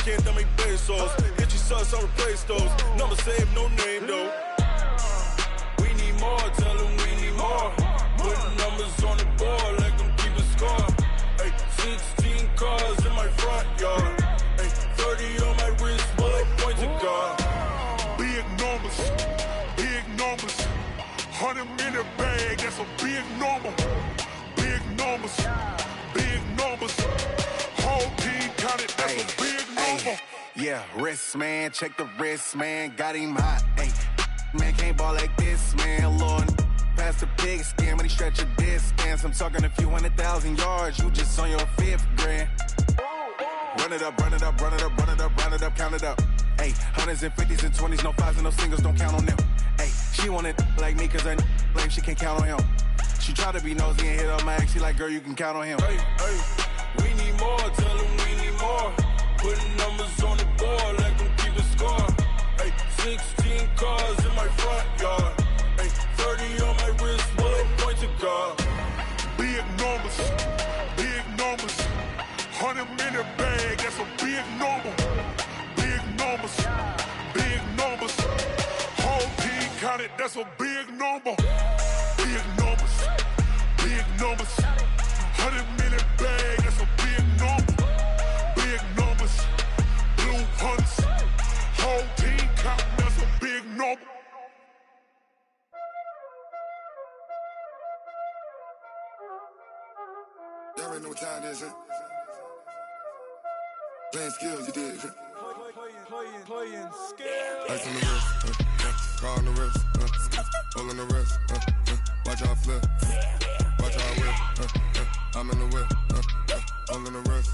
can't dumb me pesos. Hit your sus, I'll replace those. Number save, no name though. We need more, tell them we need more. Putting numbers on the board, like them keep a score. Ay, 16 cars in my front yard. Ay, 30 on my wrist, bullet point to God. Big numbers, big numbers. 100 minute bag, that's a big number. Big numbers, big numbers. Whole team counted, that's a big number. Yeah, wrist man, check the wrist man, got him hot. Ay, man can't ball like this, man. Lord, past the pig skin when he stretch a distance. I'm talking a few 100,000 yards, you just on your 5th grand. Run it up, run it up, run it up, run it up, run it up, count it up. Ay, hundreds and 50s and 20s, no 5s and no singles, don't count on them. Ay, she want it like me cause her lame, she can't count on him. She try to be nosy and hit up my ex, she like, girl, you can count on him. Hey, hey, we need more, tell them we need more. Putting numbers on the board, like them keep a score. Hey, 16 cars in my front yard. Hey, 30 on my wrist, bullet point to God. Big numbers, big numbers. 100 minute bag, that's a big number. Big numbers, big numbers. Whole team counted, that's a big number. Big numbers, big numbers. 100 minute bag, that's a big number. Big numbers, blue hunts. Whole team counting, that's a big number. Y'all already know what time it is, huh? Playing skills, you did. Playing skills. Ice on the wrist, car on the wrist, hole on the wrist, watch how I flip, watch how I whip, I'm in the whip, hole on the wrist,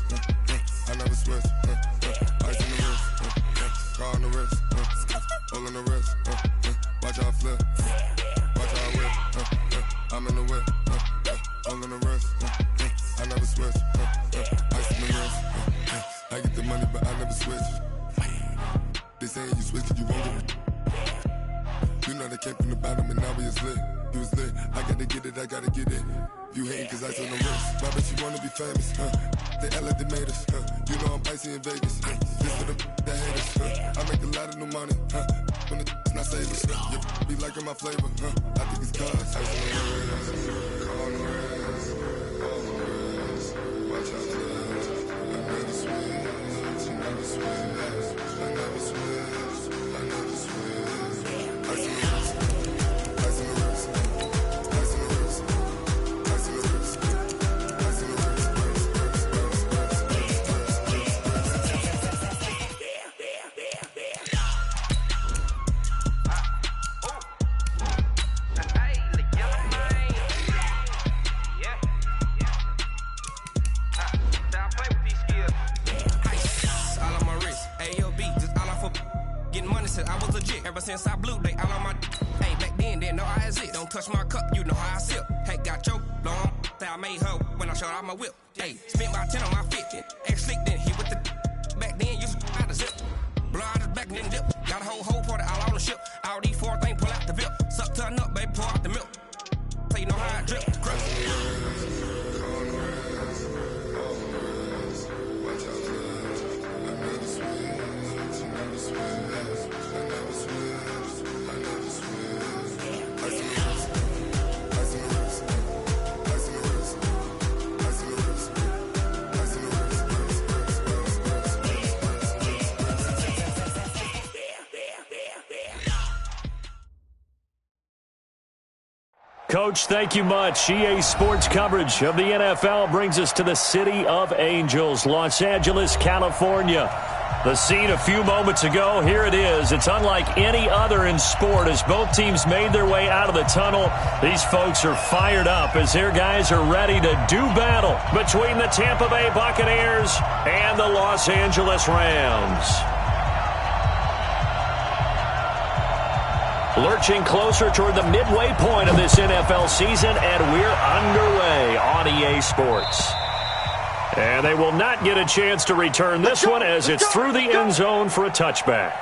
I never switch, ice on the wrist, car on the wrist, hole on the wrist, watch how I flip, watch how I whip, I'm in the whip, hole on the wrist, I never switch, ice on the wrist, I get the money but I never switch. They saying you switch and you won't get it. You know they came from the bottom and now we is lit. You was lit, I gotta get it, I gotta get it. You hating cause ice on the wrist. Why bet you wanna be famous, They act like they made us, You know I'm icy in Vegas, This for the that hate us, I make a lot of new money, When it's not savers, You be liking my flavor, I think it's cause ice on the wrist, on the wrist, on the wrist. Watch out, I never switch, I never switch. I never switch, I never switch. Ice in the wrist, ice in the wrist, ice in the wrist, ice in the wrist, ice in the Ever since I blew, they all on my hey, back then, didn't know I exist. Don't touch my cup, you know how I sip. Hey, got your long, say I made her when I showed out my whip. Hey, spent my 10 on my 50. Ex-slick, then he with the back then, used to out the zip. Blow out his back, then dip. Got a whole party all on the ship. All these 4 things, pull out the VIP. Suck, turn up, baby, pour out the milk. So you know how I drip. Crush. Coach, thank you much. EA Sports coverage of the NFL brings us to the City of Angels, Los Angeles, California. The scene a few moments ago, here it is. It's unlike any other in sport as both teams made their way out of the tunnel. These folks are fired up as their guys are ready to do battle between the Tampa Bay Buccaneers and the Los Angeles Rams. Lurching closer toward the midway point of this NFL season, and we're underway on EA Sports. And they will not get a chance to return this one as it's through the end zone for a touchback.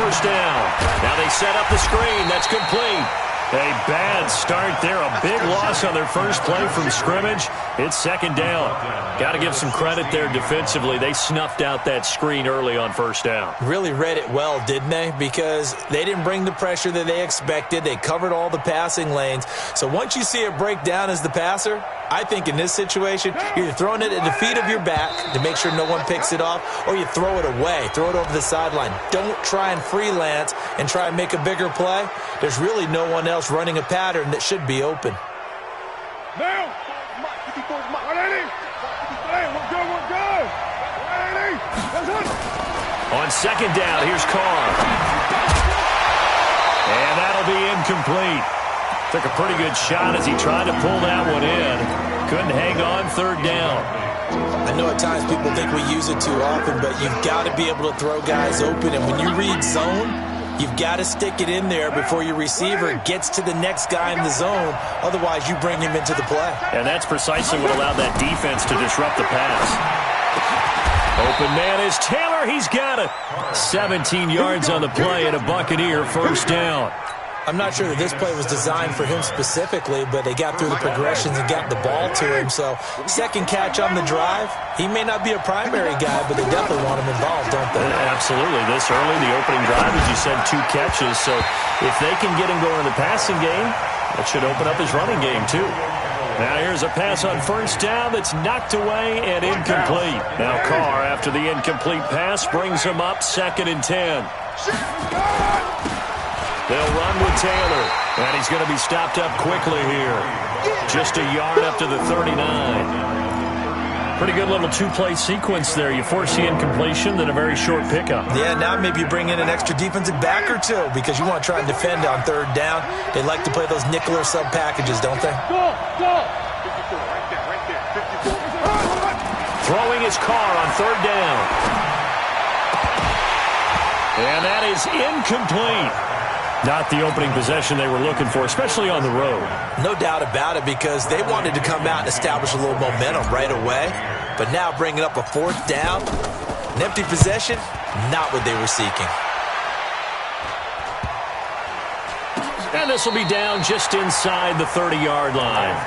first down. Now they set up the screen. That's complete. A bad start there. A big loss on their first play from scrimmage. It's second down. Got to give some credit there defensively. They snuffed out that screen early on first down. Really read it well, didn't they? Because they didn't bring the pressure that they expected. They covered all the passing lanes. So once you see it break down as the passer, I think in this situation, you're either throwing it at the feet of your back to make sure no one picks it off, or you throw it away, throw it over the sideline. Don't try and freelance and try and make a bigger play. There's really no one else running a pattern that should be open. Now, on second down, here's Carr. And that'll be incomplete. Took a pretty good shot as he tried to pull that one in. Couldn't hang on third down. I know at times people think we use it too often, but you've got to be able to throw guys open. And when you read zone, you've got to stick it in there before your receiver gets to the next guy in the zone. Otherwise, you bring him into the play. And that's precisely what allowed that defense to disrupt the pass. Open man is Taylor. He's got it. 17 yards on the play and a Buccaneer first down. I'm not sure that this play was designed for him specifically, but they got through the progressions and got the ball to him. So second catch on the drive. He may not be a primary guy, but they definitely want him involved, don't they? Absolutely. This early, the opening drive, as you said, 2 catches. So if they can get him going in the passing game, that should open up his running game too. Now here's a pass on first down that's knocked away and incomplete. Now Carr, after the incomplete pass, brings him up 2nd and 10. They'll run with Taylor, and he's going to be stopped up quickly here. Just a yard up to the 39. Pretty good little 2-play sequence there. You force the incompletion, then a very short pickup. Yeah, now maybe you bring in an extra defensive back or two because you want to try and defend on third down. They like to play those nickel or sub packages, don't they? Throwing his Carr on third down. And that is incomplete. Not the opening possession they were looking for, especially on the road. No doubt about it, because they wanted to come out and establish a little momentum right away. But now bringing up a 4th down, an empty possession, not what they were seeking. And this will be down just inside the 30-yard line.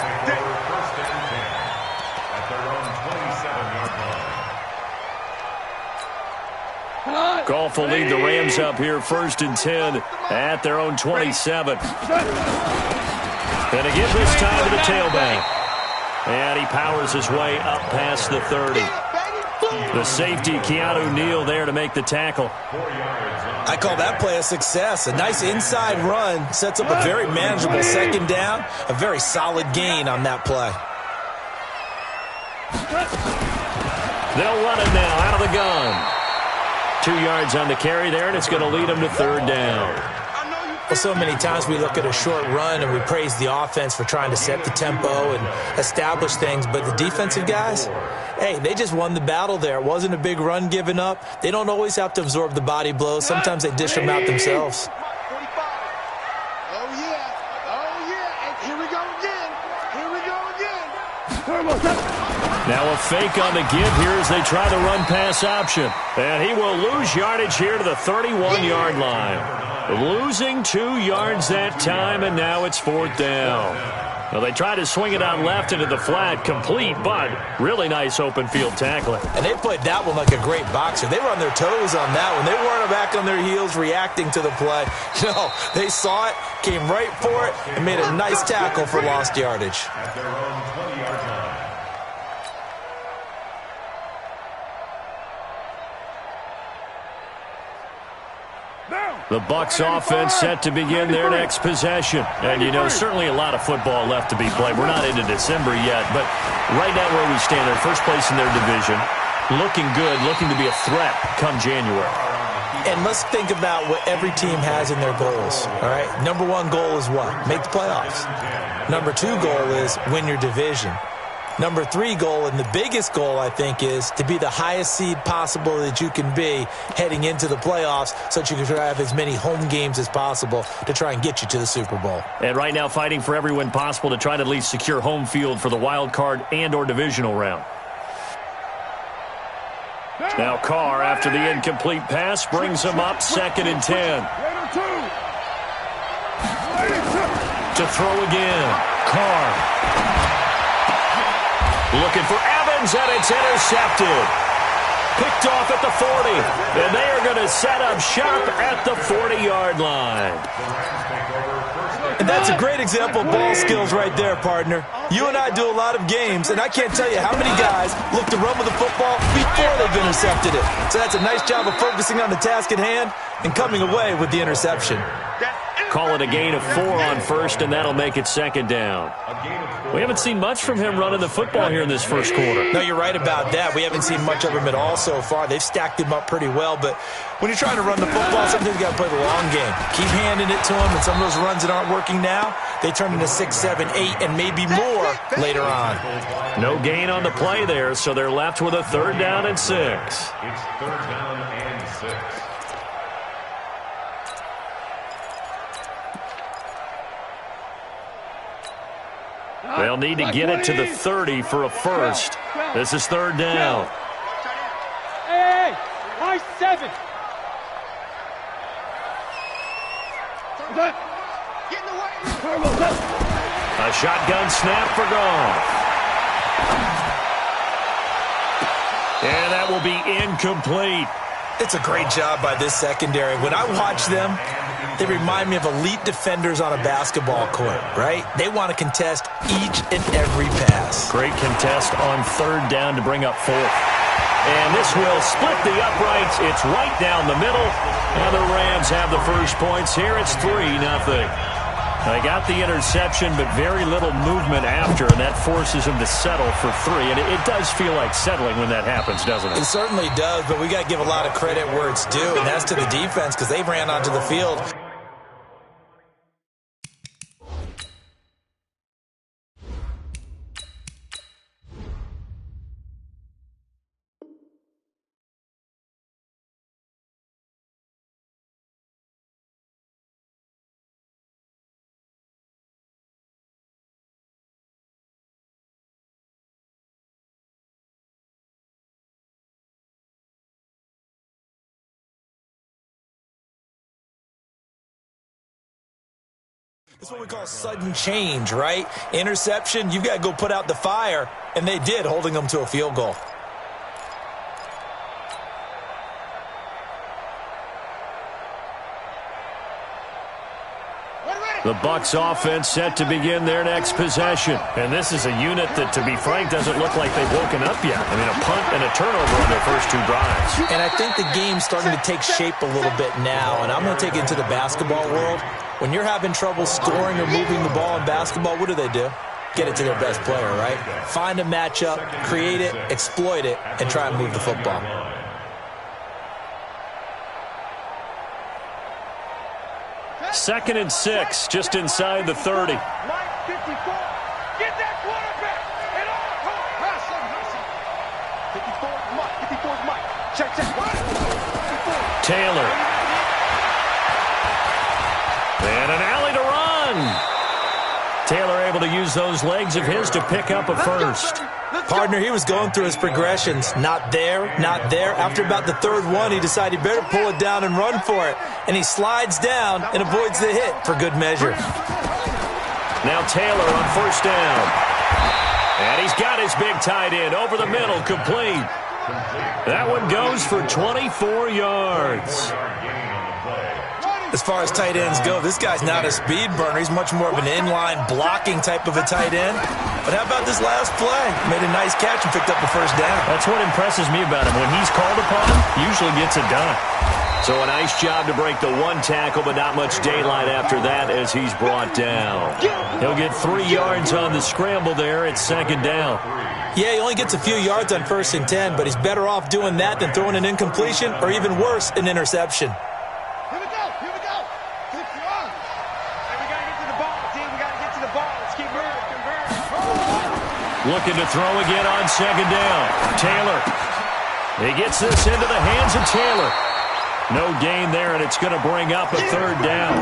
Goff will lead the Rams up here 1st and 10 at their own 27. And again this time to the tailback. And he powers his way up past the 30. The safety, Keanu Neal, there to make the tackle. I call that play a success. A nice inside run sets up a very manageable 2nd down. A very solid gain on that play. They'll run it now out of the gun. 2 yards on the carry there, and it's going to lead them to third down. Well, so many times we look at a short run and we praise the offense for trying to set the tempo and establish things, but the defensive guys, hey, they just won the battle there. It wasn't a big run given up. They don't always have to absorb the body blows. Sometimes they dish them out themselves. Now a fake on the give here as they try the run-pass option. And he will lose yardage here to the 31-yard line. Losing 2 yards that time, and now it's 4th down. Well, they try to swing it out left into the flat, complete, but really nice open field tackling. And they played that one like a great boxer. They were on their toes on that one. They weren't back on their heels reacting to the play. No, they saw it, came right for it, and made a nice tackle for lost yardage. The Bucs offense set to begin their next possession. And, you know, certainly a lot of football left to be played. We're not into December yet, but right now where we stand, they're first place in their division. Looking good, looking to be a threat come January. And let's think about what every team has in their goals, all right? Number 1 goal is what? Make the playoffs. Number 2 goal is win your division. Number 3 goal, and the biggest goal, I think, is to be the highest seed possible that you can be heading into the playoffs so that you can have as many home games as possible to try and get you to the Super Bowl. And right now fighting for every win possible to try to at least secure home field for the wild card and or divisional round. Now Carr, after the incomplete pass, brings him up 2nd and 10. To throw again. Carr. Looking for Evans, and it's intercepted. Picked off at the 40. And they are going to set up shop at the 40-yard line. And that's a great example of ball skills right there, partner. You and I do a lot of games, and I can't tell you how many guys look to run with the football before they've intercepted it. So that's a nice job of focusing on the task at hand and coming away with the interception. Call it a gain of 4 on first, and that'll make it 2nd down. We haven't seen much from him running the football here in this first quarter. No, you're right about that. We haven't seen much of him at all so far. They've stacked him up pretty well, but when you're trying to run the football, sometimes you got to play the long game. Keep handing it to him, and some of those runs that aren't working now, they turn into 6, 7, 8, and maybe more later on. No gain on the play there, so they're left with a 3rd down and 6. It's 3rd down and 6. They'll need to get it to the 30 for a first. This is 3rd down. Hey, high 7. A shotgun snap for Goff. And that will be incomplete. It's a great job by this secondary. When I watch them, they remind me of elite defenders on a basketball court, right? They want to contest each and every pass. Great contest on 3rd down to bring up 4th. And this will split the uprights. It's right down the middle. And the Rams have the first points here. It's 3-0. They got the interception, but very little movement after, and that forces them to settle for 3. And it does feel like settling when that happens, doesn't it? It certainly does, but we got to give a lot of credit where it's due, and that's to the defense because they ran onto the field. That's what we call sudden change, right? Interception, you've got to go put out the fire, and they did, holding them to a field goal. The Bucs offense set to begin their next possession. And this is a unit that, to be frank, doesn't look like they've woken up yet. I mean, a punt and a turnover on their first 2 drives. And I think the game's starting to take shape a little bit now, and I'm going to take it into the basketball world. When you're having trouble scoring or moving the ball in basketball, what do? Get it to their best player, right? Find a matchup, create it, exploit it, and try and move the football. Second and 6, just inside the 30. Mike 54. Get that quarterback. And all. 54 is Mike. Check. Taylor. And an alley to run. Taylor able to use those legs of his to pick up a first. Partner, he was going through his progressions. Not there. After about the 3rd one, he decided he better pull it down and run for it. And he slides down and avoids the hit for good measure. Now Taylor on 1st down. And he's got his big tight end over the middle, complete. That one goes for 24 yards. As far as tight ends go, this guy's not a speed burner. He's much more of an inline blocking type of a tight end. But how about this last play? Made a nice catch and picked up a first down. That's what impresses me about him. When he's called upon, usually gets it done. So a nice job to break the 1 tackle, but not much daylight after that as he's brought down. He'll get 3 yards on the scramble there. It's 2nd down. Yeah, he only gets a few yards on 1st and 10, but he's better off doing that than throwing an incompletion or even worse, an interception. Looking to throw again on 2nd down. Taylor. He gets this into the hands of Taylor. No gain there, and it's going to bring up a 3rd down.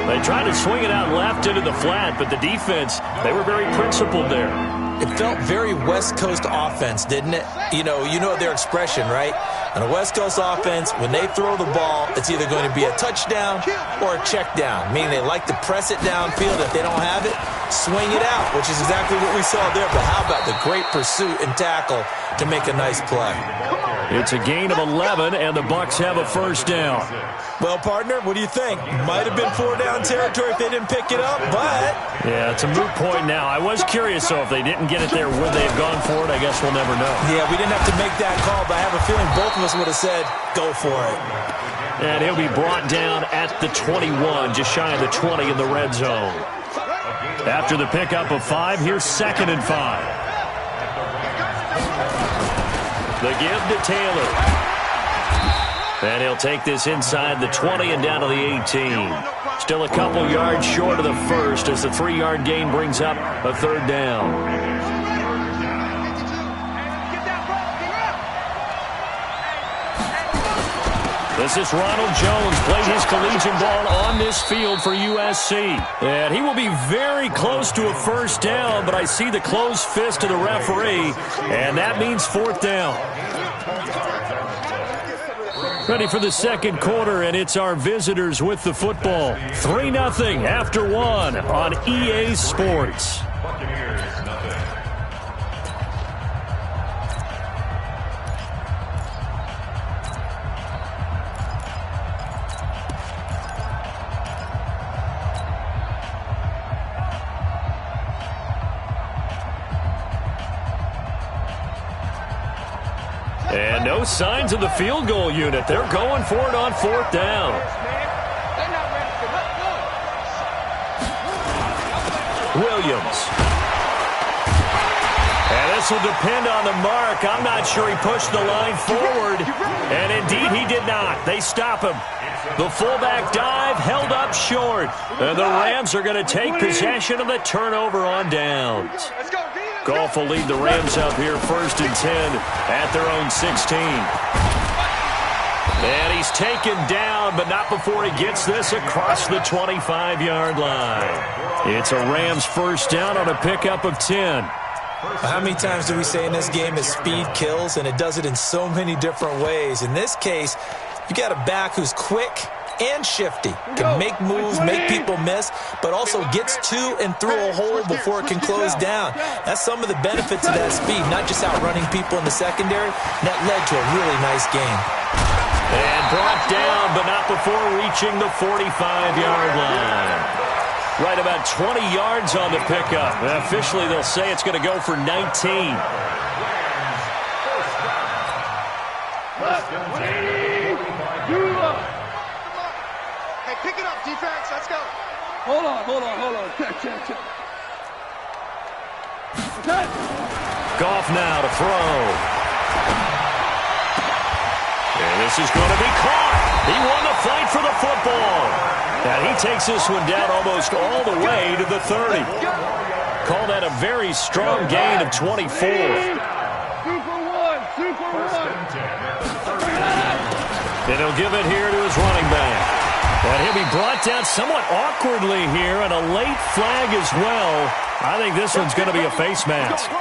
They tried to swing it out left into the flat, but the defense, they were very principled there. it felt very West Coast offense, didn't it? You know their expression, right? On a West Coast offense, when they throw the ball, it's either going to be a touchdown or a check down, meaning they like to press it downfield. If they don't have it, swing it out, which is exactly what we saw there. But how about the great pursuit and tackle to make a nice play? It's a gain of 11, and the Bucs have a first down. Well, partner, what do you think? Might have been 4-down territory if they didn't pick it up, but... Yeah, it's a moot point now. I was curious, so if they didn't get it there, would they have gone for it? I guess we'll never know. Yeah, we didn't have to make that call, but I have a feeling both of us would have said, go for it. And he'll be brought down at the 21, just shy of the 20 in the red zone. After the pickup of 5, here's 2nd and 5. The give to Taylor. And he'll take this inside the 20 and down to the 18. Still a couple yards short of the first as the 3-yard gain brings up a 3rd down. This is Ronald Jones, played his collegiate ball on this field for USC. And he will be very close to a first down, but I see the closed fist of the referee, and that means 4th down. Ready for the second quarter, and it's our visitors with the football. 3-0 after 1 on EA Sports. And no signs of the field goal unit. They're going for it on 4th down. Williams. And this will depend on the mark. I'm not sure he pushed the line forward. And indeed, he did not. They stop him. The fullback dive held up short. And the Rams are going to take possession of the turnover on downs. Goff will lead the Rams up here 1st and 10 at their own 16. And he's taken down, but not before he gets this across the 25-yard line. It's a Rams first down on a pickup of 10. How many times do we say in this game that speed kills, and it does it in so many different ways? In this case, you got a back who's quick and shifty, can make moves, make people miss, but also gets to and through a hole before it can close down. That's some of the benefits of that speed, not just outrunning people in the secondary. That led to a really nice game. And brought down, but not before reaching the 45-yard line. Right about 20 yards on the pickup. And officially, they'll say it's going to go for 19. Pick it up, defense. Let's go. Hold on. Check. Okay. Goff now to throw. And this is going to be caught. He won the fight for the football. And he takes this one down almost all the way to the 30. Call that a very strong gain of 24. Super one. And he'll give it here to his running back. And he'll be brought down somewhat awkwardly here, and a late flag as well. I think this one's going to be a face mask.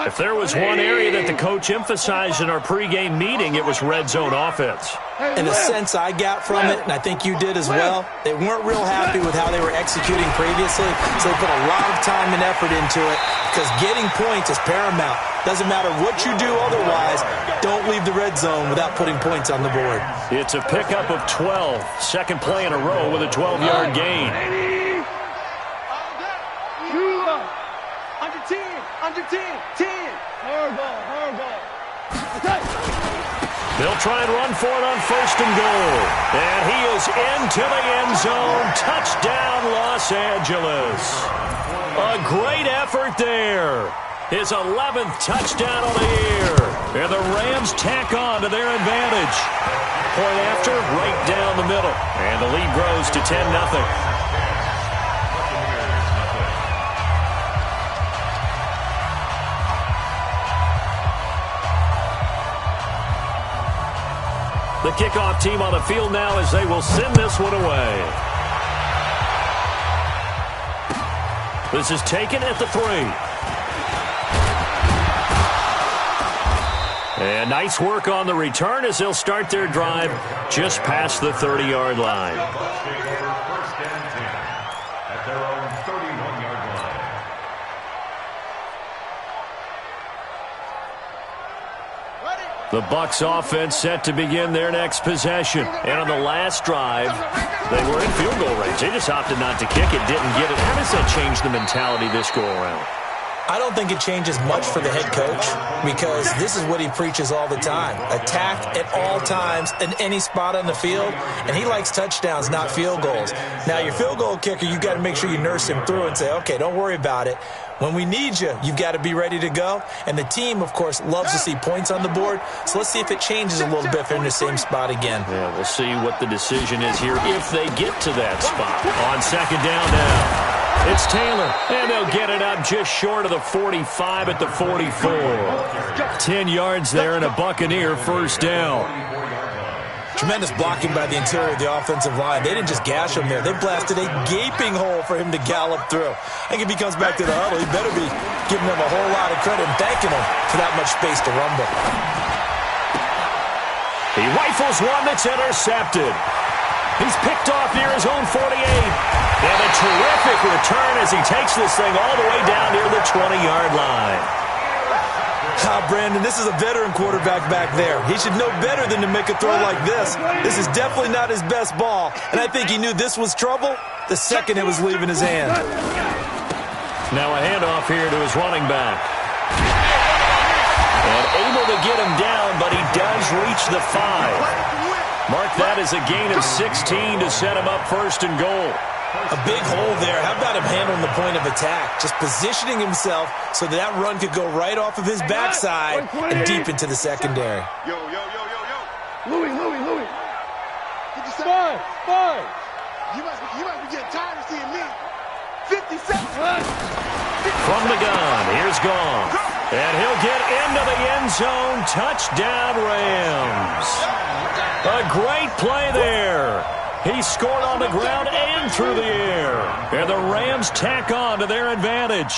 If there was one area that the coach emphasized in our pregame meeting, it was red zone offense. And the sense I got from it, and I think you did as well, they weren't real happy with how they were executing previously, so they put a lot of time and effort into it because getting points is paramount. Doesn't matter what you do otherwise, don't leave the red zone without putting points on the board. It's a pickup of 12. Second play in a row with a 12-yard gain. Under 10. Hard ball. Okay. They'll try and run for it on 1st and goal. And he is into the end zone. Touchdown, Los Angeles. A great effort there. His 11th touchdown of the year. And the Rams tack on to their advantage. Point after, right down the middle. And the lead grows to 10-0. The kickoff team on the field now as they will send this one away. This is taken at the 3. And nice work on the return as they'll start their drive just past the 30-yard line. First and 10 at their own 31-yard line. The Bucs offense set to begin their next possession. And on the last drive, they were in field goal range. They just opted not to kick it, didn't get it. How does that change the mentality this go around? I don't think it changes much for the head coach because this is what he preaches all the time. Attack at all times in any spot on the field, and he likes touchdowns, not field goals. Now, your field goal kicker, you got to make sure you nurse him through and say, okay, don't worry about it. When we need you, you've got to be ready to go. And the team, of course, loves to see points on the board. So let's see if it changes a little bit if they're in the same spot again. Yeah, we'll see what the decision is here if they get to that spot. On second down now. It's Taylor, and they'll get it up just short of the 45 at the 44. 10 yards there and a Buccaneer first down. Tremendous blocking by the interior of the offensive line. They didn't just gash him there. They blasted a gaping hole for him to gallop through. I think if he comes back to the huddle, he better be giving them a whole lot of credit and thanking him for that much space to rumble. He rifles one that's intercepted. He's picked off near his own 48. And a terrific return as he takes this thing all the way down near the 20-yard line. Brandon, this is a veteran quarterback back there. He should know better than to make a throw like this. This is definitely not his best ball. And I think he knew this was trouble the second it was leaving his hand. Now a handoff here to his running back. And able to get him down, but he does reach the 5. Mark that as a gain of 16 to set him up first and goal. A big hole there. How about him handling the point of attack? Just positioning himself so that run could go right off of his backside and deep into the secondary. Yo. Louis. Get yourself. Five. You might be getting tired of seeing me. 50 seconds. From the gun, here's Goff. And he'll get into the end zone. Touchdown, Rams. A great play there. He scored on the ground and through the air. And the Rams tack on to their advantage.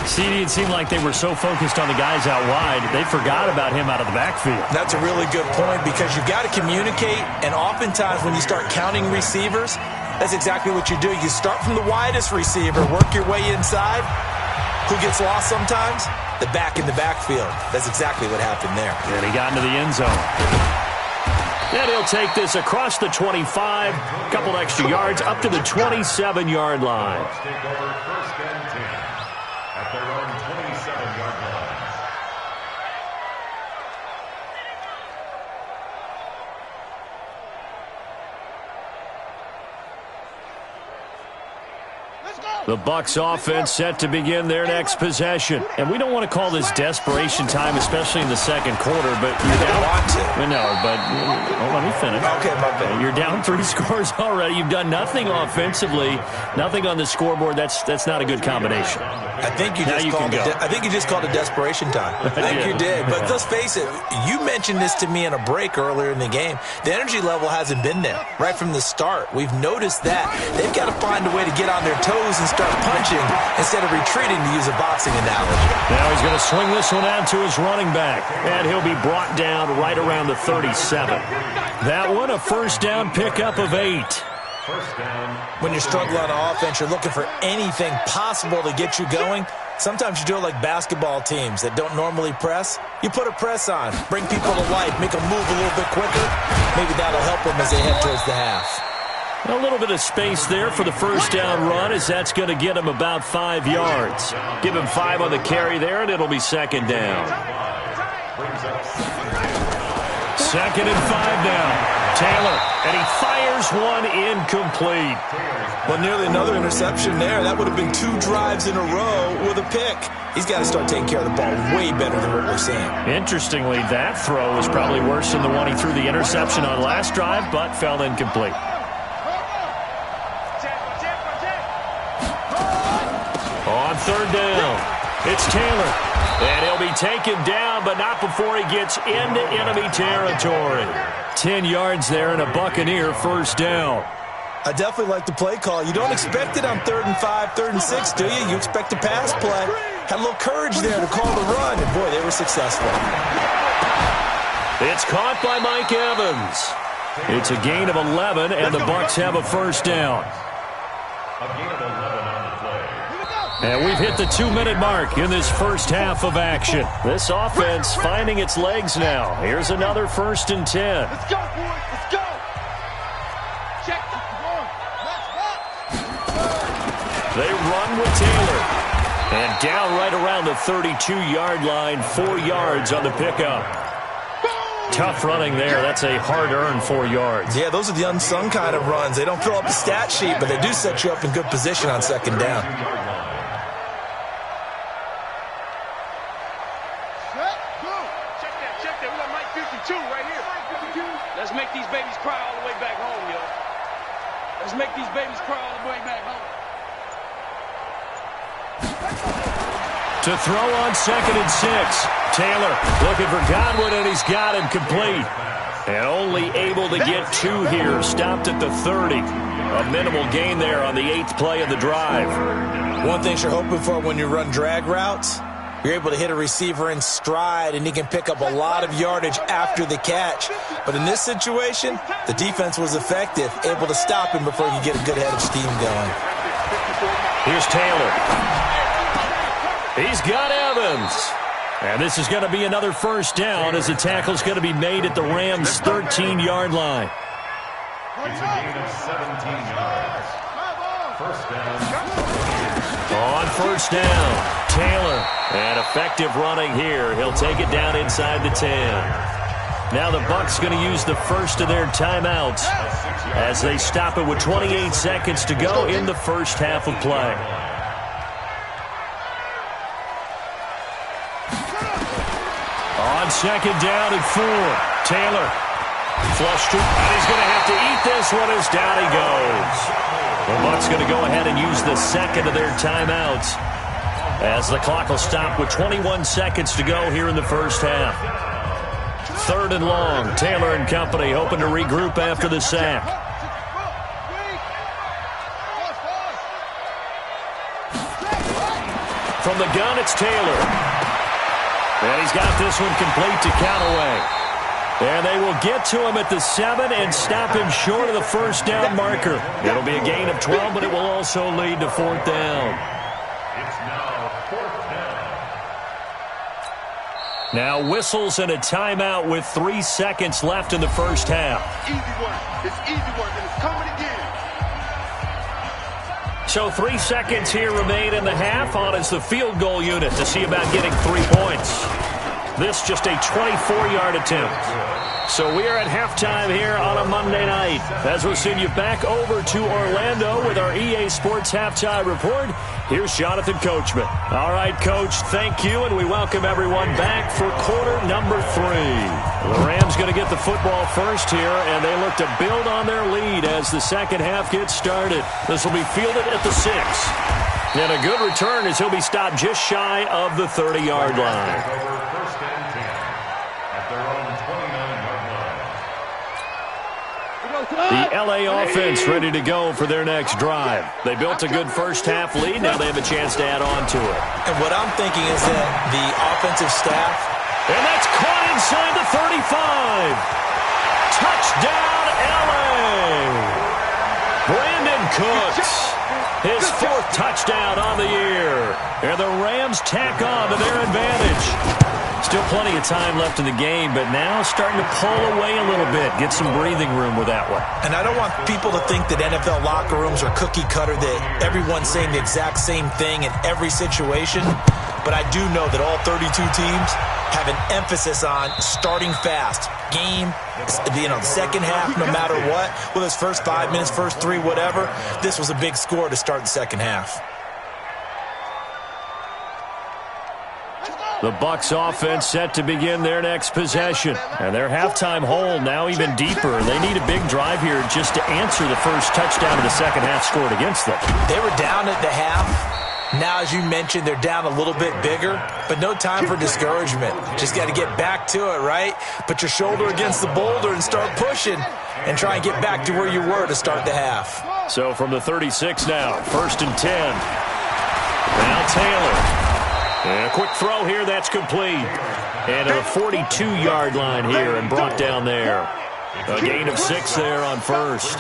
CD, it seemed like they were so focused on the guys out wide, they forgot about him out of the backfield. That's a really good point because you've got to communicate, and oftentimes when you start counting receivers, that's exactly what you do. You start from the widest receiver, work your way inside. Who gets lost sometimes? The back in the backfield. That's exactly what happened there. And he got into the end zone. And he'll take this across the 25, a couple extra yards, up to the 27-yard line. Take over first and 10 at their own 27-yard line. The Bucs offense set to begin their next possession. And we don't want to call this desperation time, especially in the second quarter, but you're down. Let me finish. Okay, my bad. You're down 3 scores already. You've done nothing offensively, nothing on the scoreboard. That's not a good combination. I think you just called it desperation time. I think you did. But let's face it, you mentioned this to me in a break earlier in the game. The energy level hasn't been there right from the start. We've noticed that. They've got to find a way to get on their toes and start punching instead of retreating, to use a boxing analogy. Now he's going to swing this one out to his running back, and he'll be brought down right around the 37. That one, a first down pickup of 8. First down. When you're struggling on offense, you're looking for anything possible to get you going. Sometimes you do it like basketball teams that don't normally press. You put a press on, bring people to life, make them move a little bit quicker. Maybe that'll help them as they head towards the half. A little bit of space there for the first down run, as that's going to get him about 5 yards. Give him 5 on the carry there, and it'll be second down. Second and 5 now. Taylor, and he fires one incomplete. Well, nearly another interception there. That would have been 2 drives in a row with a pick. He's got to start taking care of the ball way better than what we're seeing. Interestingly, that throw was probably worse than the one he threw the interception on last drive, but fell incomplete. On third down, it's Taylor. And he'll be taken down, but not before he gets into enemy territory. 10 yards there and a Buccaneer first down. I definitely like the play call. You don't expect it on 3rd and 5, 3rd and 6, do you? You expect a pass play. Had a little courage there to call the run, and boy, they were successful. It's caught by Mike Evans. It's a gain of 11, and the Bucs have a first down. A gain of 11 on the play. And we've hit the 2-minute mark in this first half of action. This offense finding its legs now. Here's another 1st and 10. Let's go, boys. Let's go. Check. They run with Taylor. And down right around the 32-yard line, 4 yards on the pickup. Tough running there. That's a hard-earned 4 yards. Yeah, those are the unsung kind of runs. They don't fill up the stat sheet, but they do set you up in good position on 2nd down. Check that. We got Mike 52 right here. Let's make these babies cry all the way back home, yo. Let's make these babies cry all the way back home. To throw on 2nd and 6. Taylor looking for Godwin, and he's got him complete. And only able to get 2 here. Stopped at the 30. A minimal gain there on the 8th play of the drive. One thing you're hoping for when you run drag routes, you're able to hit a receiver in stride, and he can pick up a lot of yardage after the catch. But in this situation, the defense was effective, able to stop him before he could get a good head of steam going. Here's Taylor. He's got Evans. And this is going to be another first down as the tackle's going to be made at the Rams' 13-yard line. It's a gain of 17 yards. First down. On first down, Taylor. And effective running here. He'll take it down inside the 10. Now the Bucs going to use the first of their timeouts as they stop it with 28 seconds to go in the first half of play. On 2nd down and 4, Taylor flushed it, and he's going to have to eat this one as down he goes. The Bucs going to go ahead and use the second of their timeouts as the clock will stop with 21 seconds to go here in the first half. 3rd and long, Taylor and company hoping to regroup after the sack. From the gun, it's Taylor. And he's got this one complete to Callaway. And they will get to him at the 7 and stop him short of the first down marker. It'll be a gain of 12, but it will also lead to 4th down. It's now 4th down. Now whistles and a timeout with 3 seconds left in the first half. Easy work. It's easy work, and it's coming again. So 3 seconds here remain in the half. On is the field goal unit to see about getting 3 points. This just a 24-yard attempt. So we are at halftime here on a Monday night. As we'll send you back over to Orlando with our EA Sports Halftime Report, here's Jonathan Coachman. All right, Coach, thank you, and we welcome everyone back for quarter number 3. The Rams going to get the football first here, and they look to build on their lead as the second half gets started. This will be fielded at the 6. And a good return as he'll be stopped just shy of the 30-yard line. First and 10 at their own 29-yard line. The LA offense ready to go for their next drive. They built a good first half lead. Now they have a chance to add on to it. And what I'm thinking is that the offensive staff, and that's caught inside the 35. Touchdown, LA. Brandon Cooks. His 4th touchdown on the year. And the Rams tack on to their advantage. Still plenty of time left in the game, but now starting to pull away a little bit. Get some breathing room with that one. and I don't want people to think that NFL locker rooms are cookie cutter, that everyone's saying the exact same thing in every situation. But I do know that all 32 teams have an emphasis on starting fast. Game, the second half, no matter what, whether it's first 5 minutes, first 3, whatever, this was a big score to start the second half. The Bucs offense set to begin their next possession. And their halftime hole now even deeper. They need a big drive here just to answer the first touchdown of the second half scored against them. They were down at the half, Now, as you mentioned, they're down a little bit bigger, but no time for discouragement. Just got to get back to it, right? Put your shoulder against the boulder and start pushing and try and get back to where you were to start the half. So from the 36 now, 1st and 10. Now Taylor. And a quick throw here, that's complete. And to the 42-yard line here and brought down there. A gain of 6 there on first.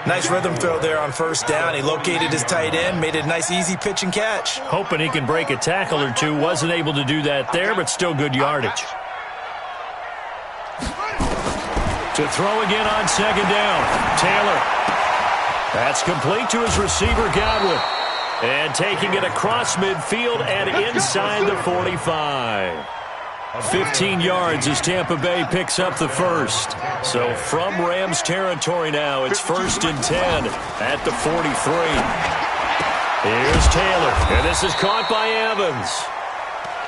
Nice rhythm throw there on first down. He located his tight end, made it a nice easy pitch and catch. Hoping he can break a tackle or two. Wasn't able to do that there, but still good yardage. To throw again on 2nd down. Taylor. That's complete to his receiver, Godwin. And taking it across midfield and inside the 45. 15 yards as Tampa Bay picks up the first. So from Rams territory now, it's 1st and 10 at the 43. Here's Taylor, and this is caught by Evans.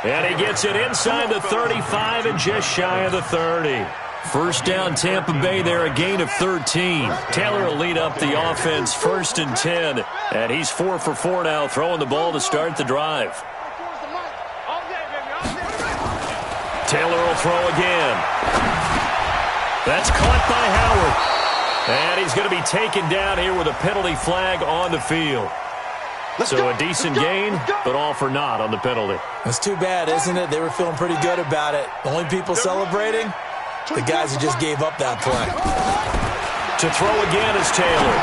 And he gets it inside the 35 and just shy of the 30. First down Tampa Bay there, a gain of 13. Taylor will lead up the offense, 1st and 10. And he's 4 for 4 now, throwing the ball to start the drive. Taylor will throw again. That's caught by Howard. And he's going to be taken down here with a penalty flag on the field. So a decent gain, but all for naught on the penalty. That's too bad, isn't it? They were feeling pretty good about it. The only people celebrating, the guys who just gave up that play. To throw again is Taylor.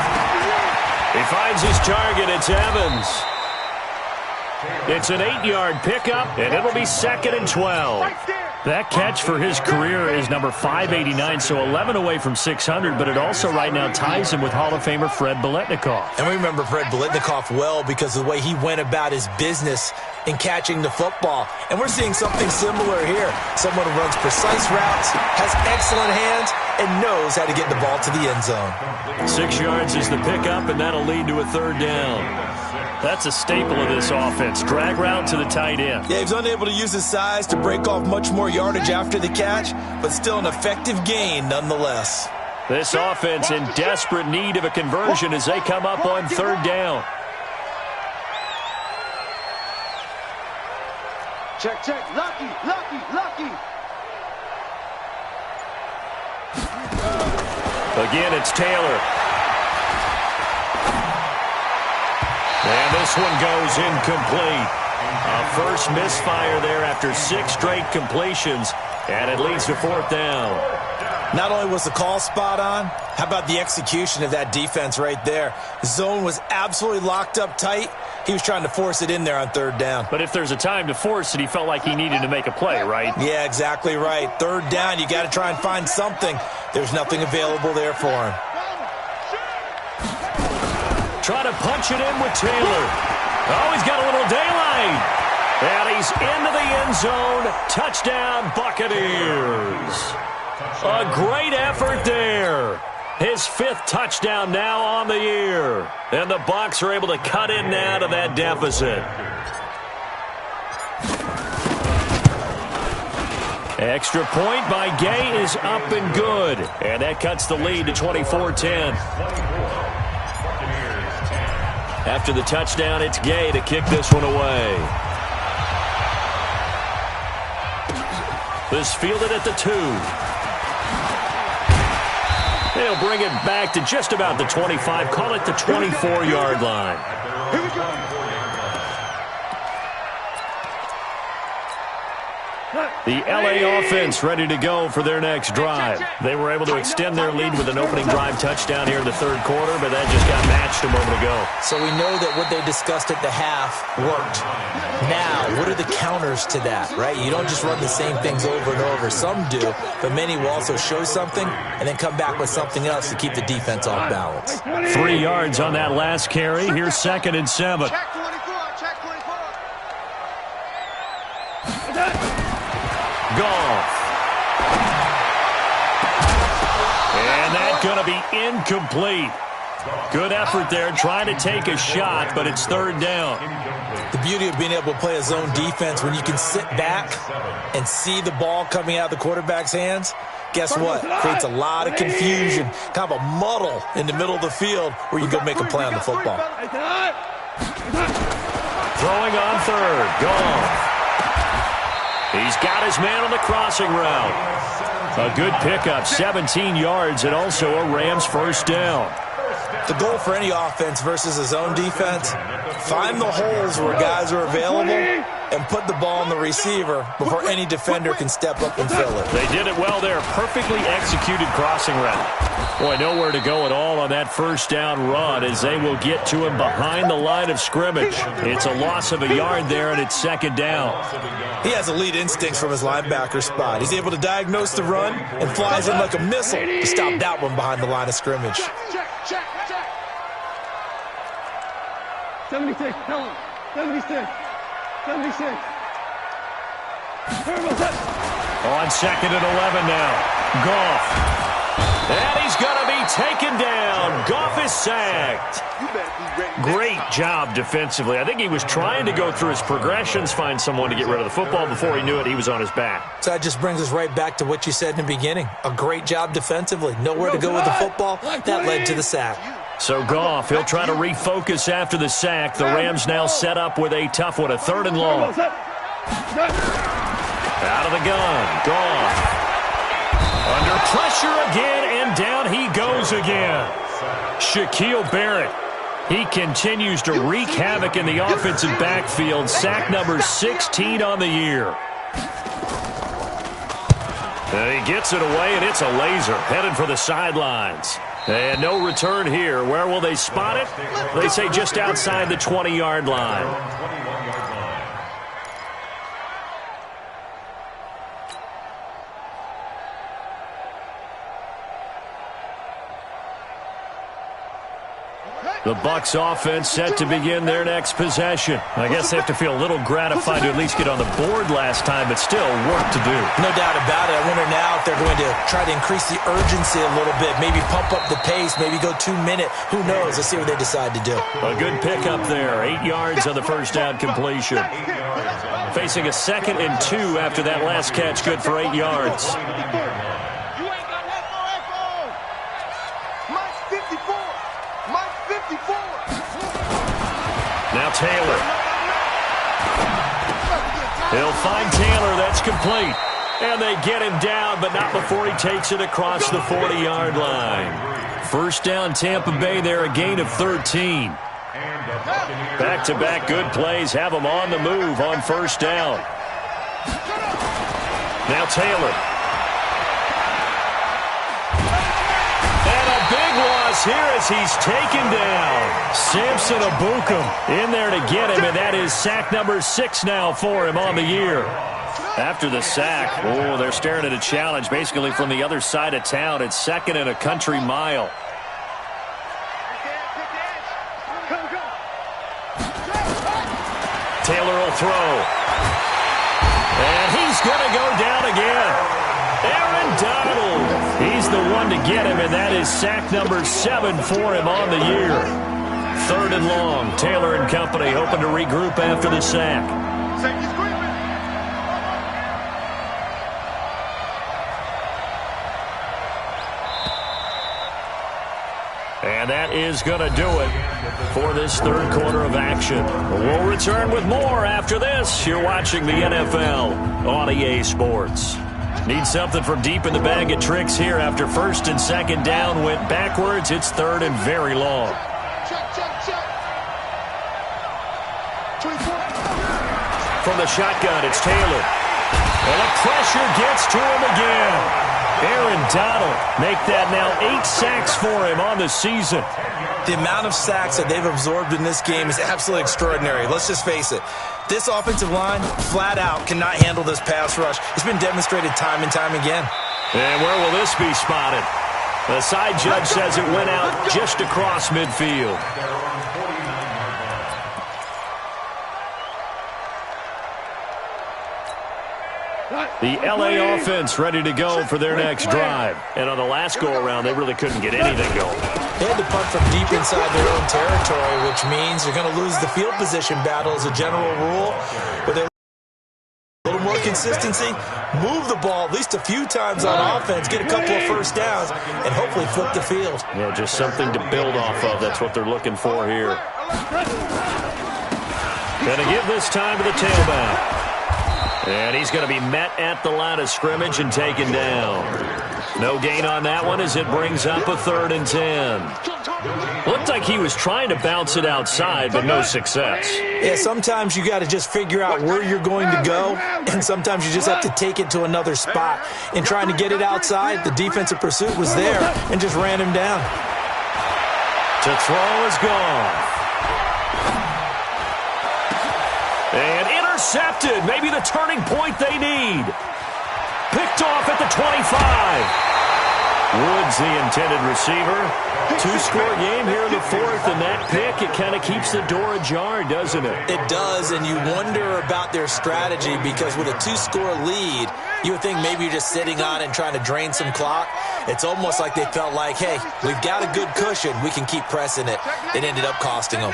He finds his target. It's Evans. It's an 8-yard pickup, and it'll be 2nd and 12. That catch for his career is number 589, so 11 away from 600, but it also right now ties him with Hall of Famer Fred Biletnikoff. And we remember Fred Biletnikoff well because of the way he went about his business in catching the football. And we're seeing something similar here. Someone who runs precise routes, has excellent hands, and knows how to get the ball to the end zone. 6 yards is the pickup, and that'll lead to a 3rd down. That's a staple of this offense. Drag route to the tight end. Yeah, he was unable to use his size to break off much more yardage after the catch, but still an effective gain nonetheless. This offense in desperate need of a conversion as they come up on 3rd down. Check, check. Lucky, lucky, lucky. Again, it's Taylor. And this one goes incomplete. A first misfire there after 6 straight completions, and it leads to 4th down. Not only was the call spot on, how about the execution of that defense right there? The zone was absolutely locked up tight. He was trying to force it in there on 3rd down. But if there's a time to force it, he felt like he needed to make a play, right? Yeah, exactly right. 3rd down, you got to try and find something. There's nothing available there for him. Try to punch it in with Taylor. Oh, he's got a little daylight. And he's into the end zone. Touchdown, Buccaneers. A great effort there. His 5th touchdown now on the year. And the Bucs are able to cut in now to that deficit. Extra point by Gay is up and good. And that cuts the lead to 24-10. After the touchdown, it's Gay to kick this one away. This fielded at the 2. They'll bring it back to just about the 25. Call it the 24-yard line. Here we go. The LA offense ready to go for their next drive. They were able to extend their lead with an opening drive touchdown here in the 3rd quarter, but that just got matched a moment ago. So we know that what they discussed at the half worked. Now, what are the counters to that, right? You don't just run the same things over and over. Some do, but many will also show something and then come back with something else to keep the defense off balance. 3 yards on that last carry. Here's 2nd and 7. Check 24, check 24. Goff. And that's going to be incomplete. Good effort there, trying to take a shot, but it's 3rd down. The beauty of being able to play a zone defense when you can sit back and see the ball coming out of the quarterback's hands, guess what? Creates a lot of confusion, kind of a muddle in the middle of the field where you go make a play on the football. throwing on third. Goff. He's got his man on the crossing route. A good pickup, 17 yards, and also a Rams first down. The goal for any offense versus his own defense, find the holes where guys are available and put the ball on the receiver before any defender can step up and fill it. They did it well there. Perfectly executed crossing route. Boy, nowhere to go at all on that first down run as they will get to him behind the line of scrimmage. It's a loss of a yard there, and it's second down. He has elite instincts from his linebacker spot. He's able to diagnose the run and flies in like a missile to stop that one behind the line of scrimmage. Check. 76, tell him. 76. 76. On second and 11 now. Goff. And he's going to be taken down. Goff is sacked. Great job defensively. I think he was trying to go through his progressions, find someone to get rid of the football. Before he knew it, he was on his back. So that just brings us right back to what you said in the beginning. A great job defensively. Nowhere to go with the football. That led to the sack. So Goff, he'll try to refocus after the sack. The Rams now set up with a tough one, a third and long. Out of the gun, Goff. Under pressure again, and down he goes again. Shaquille Barrett. He continues to wreak havoc in the offensive backfield. Sack number 16 on the year. And he gets it away, and it's a laser headed for the sidelines. And no return here. Where will they spot it? They say just outside the 20-yard line. The Bucs offense set to begin their next possession. I guess they have to feel a little gratified to at least get on the board last time, but still work to do. No doubt about it. I wonder now if they're going to try to increase the urgency a little bit, maybe pump up the pace, maybe go 2-minute. Who knows? Let's see what they decide to do. A good pickup there. 8 yards on the first down completion. Facing a 2nd and 2 after that last catch, good for 8 yards. Now Taylor. He'll find Taylor. That's complete. And they get him down, but not before he takes it across the 40-yard line. First down, Tampa Bay there, a gain of 13. Back-to-back good plays have them on the move on first down. Now Taylor. Here as he's taken down. Samson Abukum in there to get him, and that is sack number 6 now for him on the year. After the sack, they're staring at a challenge basically from the other side of town. It's 2nd and a country mile. Taylor will throw. And he's going to go down again. Aaron Donald. He's the one to get him, and that is sack number 7 for him on the year. 3rd and long. Taylor and company hoping to regroup after the sack. And that is going to do it for this third quarter of action. We'll return with more after this. You're watching the NFL on EA Sports. Need something from deep in the bag of tricks here after first and second down went backwards. It's 3rd and very long. From the shotgun, it's Taylor. And the pressure gets to him again. Aaron Donald make that now 8 sacks for him on the season. The amount of sacks that they've absorbed in this game is absolutely extraordinary. Let's just face it. This offensive line, flat out, cannot handle this pass rush. It's been demonstrated time and time again. And where will this be spotted? The side judge says it went out just across midfield. The LA offense ready to go for their next drive. And on the last go-around, they really couldn't get anything going. They had to punt from deep inside their own territory, which means you're going to lose the field position battle as a general rule. But they're a little more consistency, move the ball at least a few times on offense, get a couple of first downs, and hopefully flip the field. Yeah, just something to build off of. That's what they're looking for here. Going to give this time to the tailback. And he's going to be met at the line of scrimmage and taken down. No gain on that one as it brings up a 3rd and 10. Looked like he was trying to bounce it outside, but no success. Yeah, sometimes you got to just figure out where you're going to go, and sometimes you just have to take it to another spot. In trying to get it outside, the defensive pursuit was there and just ran him down. To throw is gone. And intercepted. Maybe the turning point they need. Picked off at the 25. Woods, the intended receiver. 2-score game here in the 4th, and that pick, it kind of keeps the door ajar, doesn't it? It does, and you wonder about their strategy because with a 2-score lead, you would think maybe you're just sitting on it and trying to drain some clock. It's almost like they felt like, hey, we've got a good cushion. We can keep pressing it. It ended up costing them.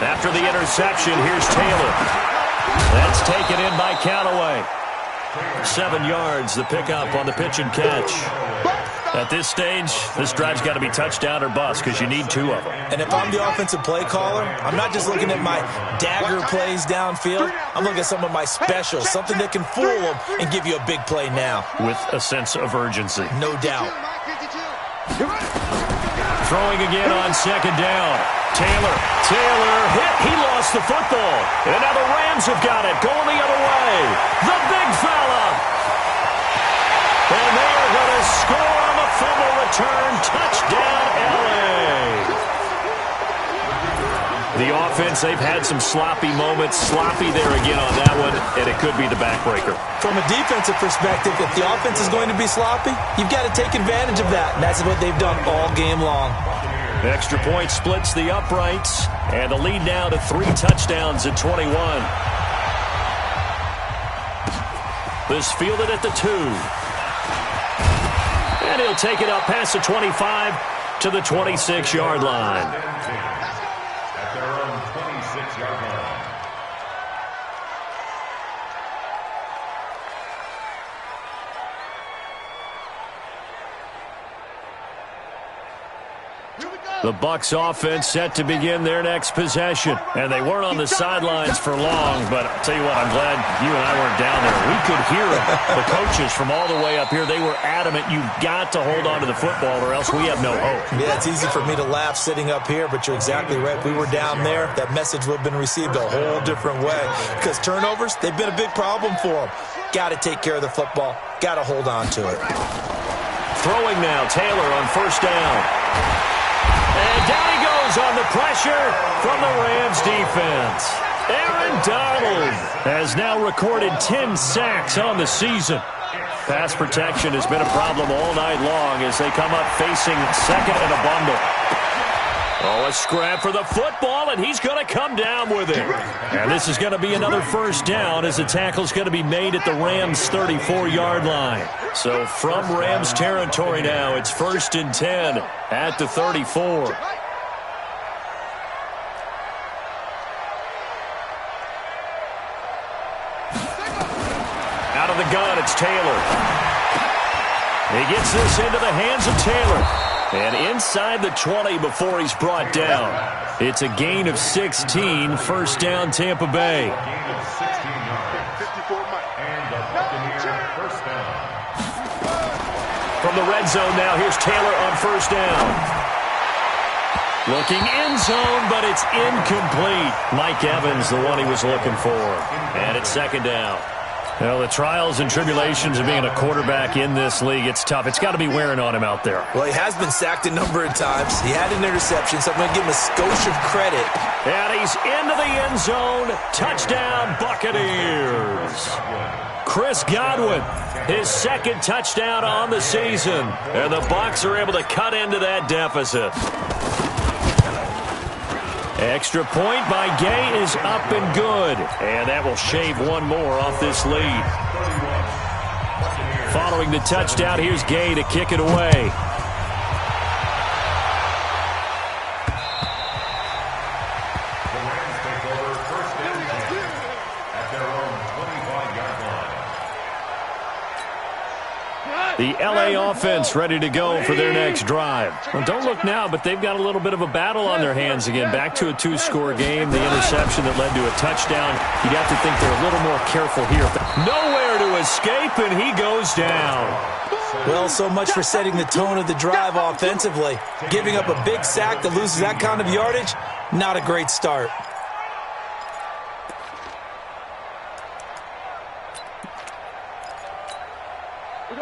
After the interception, here's Taylor. That's taken in by Callaway. 7 yards, the pickup on the pitch and catch. At this stage, this drive's got to be touchdown or bust because you need 2 of them. And if I'm the offensive play caller, I'm not just looking at my dagger plays downfield. I'm looking at some of my specials, something that can fool them and give you a big play now. With a sense of urgency. No doubt. Throwing again on 2nd down. Taylor hit. He lost the football. And now the Rams have got it. Going the other way. The big fella. And they are going to score on the fumble return. Touchdown, L.A. The offense, they've had some sloppy moments. Sloppy there again on that one, and it could be the backbreaker. From a defensive perspective, if the offense is going to be sloppy, you've got to take advantage of that. And that's what they've done all game long. Extra point splits the uprights, and the lead now to 3 touchdowns at 21. This fielded at the 2. And he'll take it up past the 25 to the 26-yard line. At their own 26-yard line. The Bucs offense set to begin their next possession. And they weren't on the sidelines for long, but I'll tell you what, I'm glad you and I weren't down there. We could hear them. The coaches from all the way up here, they were adamant, you've got to hold on to the football or else we have no hope. Yeah, it's easy for me to laugh sitting up here, but you're exactly right. If we were down there, that message would have been received a whole different way. Because turnovers, they've been a big problem for them. Got to take care of the football. Got to hold on to it. Throwing now, Taylor on 1st down. And down he goes on the pressure from the Rams defense. Aaron Donald has now recorded 10 sacks on the season. Pass protection has been a problem all night long as they come up facing 2nd and a bundle. Oh, a scrap for the football, and he's going to come down with it. And this is going to be another 1st down as the tackle's going to be made at the Rams' 34-yard line. So from Rams territory now, it's 1st and 10 at the 34. Out of the gun, it's Taylor. He gets this into the hands of Taylor. And inside the 20 before he's brought down. It's a gain of 16, 1st down Tampa Bay. Gain of 16 yards. 54 and the Buccaneers first down. From the red zone now, here's Taylor on 1st down. Looking end zone, but it's incomplete. Mike Evans, the one he was looking for. And it's 2nd down. Well, the trials and tribulations of being a quarterback in this league, it's tough. It's got to be wearing on him out there. Well, he has been sacked a number of times. He had an interception, so I'm going to give him a skosh of credit. And he's into the end zone. Touchdown, Buccaneers. Chris Godwin, his 2nd touchdown on the season. And the Bucs are able to cut into that deficit. Extra point by Gay is up and good. And that will shave one more off this lead. Following the touchdown, here's Gay to kick it away. The Rams take over 1st and 10 at their own 25-yard line. The LA offense ready to go for their next drive. Well, don't look now, but they've got a little bit of a battle on their hands again. Back to a 2-score game. The interception that led to a touchdown. You'd have to think they're a little more careful here. Nowhere to escape, and he goes down. Well, so much for setting the tone of the drive offensively. Giving up a big sack that loses that kind of yardage, not a great start.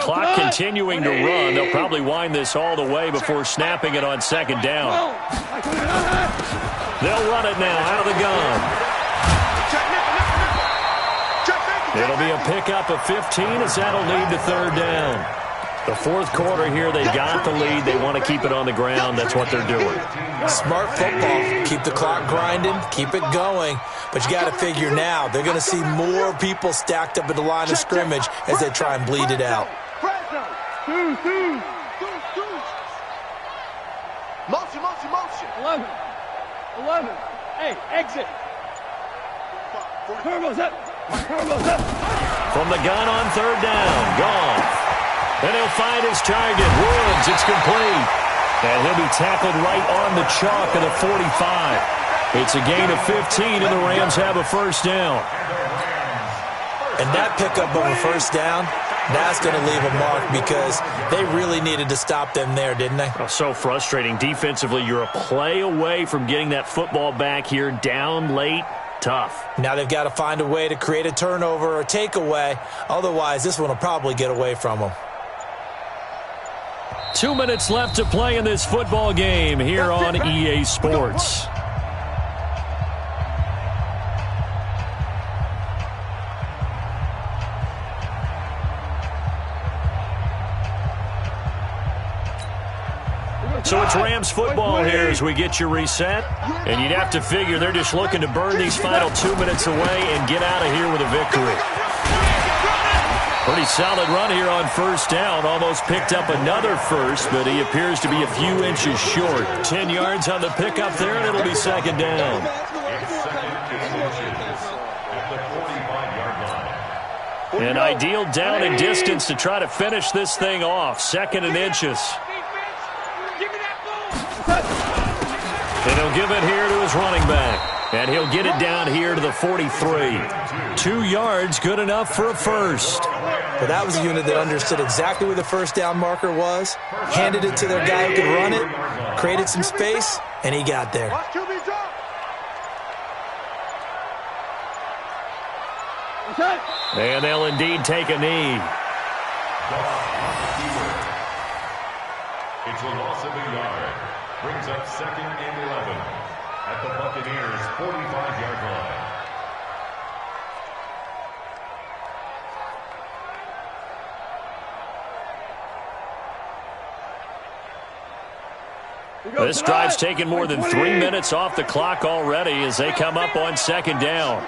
Clock continuing to run. They'll probably wind this all the way before snapping it on second down. They'll run it now out of the gun. It'll be a pickup of 15 as that'll lead to third down. The fourth quarter here, they got the lead. They want to keep it on the ground. That's what they're doing. Smart football. Keep the clock grinding. Keep it going. But you got to figure now, they're going to see more people stacked up at the line of scrimmage as they try and bleed it out. Motion. 11. Hey, exit. Turbo's up. From the gun on third down. Gone. And he'll find his target. Woods, it's complete. And he'll be tackled right on the chalk of the 45. It's a gain of 15, and the Rams have a first down. And that pickup of a first down, that's going to leave a mark because they really needed to stop them there, didn't they? Oh, so frustrating. Defensively, you're a play away from getting that football back here. Down late, tough. Now they've got to find a way to create a turnover or takeaway. Otherwise, this one will probably get away from them. 2 minutes left to play in this football game here on EA Sports. So it's Rams football here as we get you reset. And you'd have to figure they're just looking to burn these final 2 minutes away and get out of here with a victory. Pretty solid run here on first down. Almost picked up another first, but he appears to be a few inches short. 10 yards on the pickup there, and it'll be second down. An ideal down and distance to try to finish this thing off. Second and inches. And he'll give it here to his running back. And he'll get it down here to the 43. 2 yards, good enough for a first. Well, that was a unit that understood exactly where the first down marker was, handed it to their guy who could run it, created some space, and he got there. And they'll indeed take a knee. It's a loss of a yard. Brings up second and 11 at the Buccaneers' 45-yard line. This drive's taken more than 3 minutes off the clock already as they come up on second down.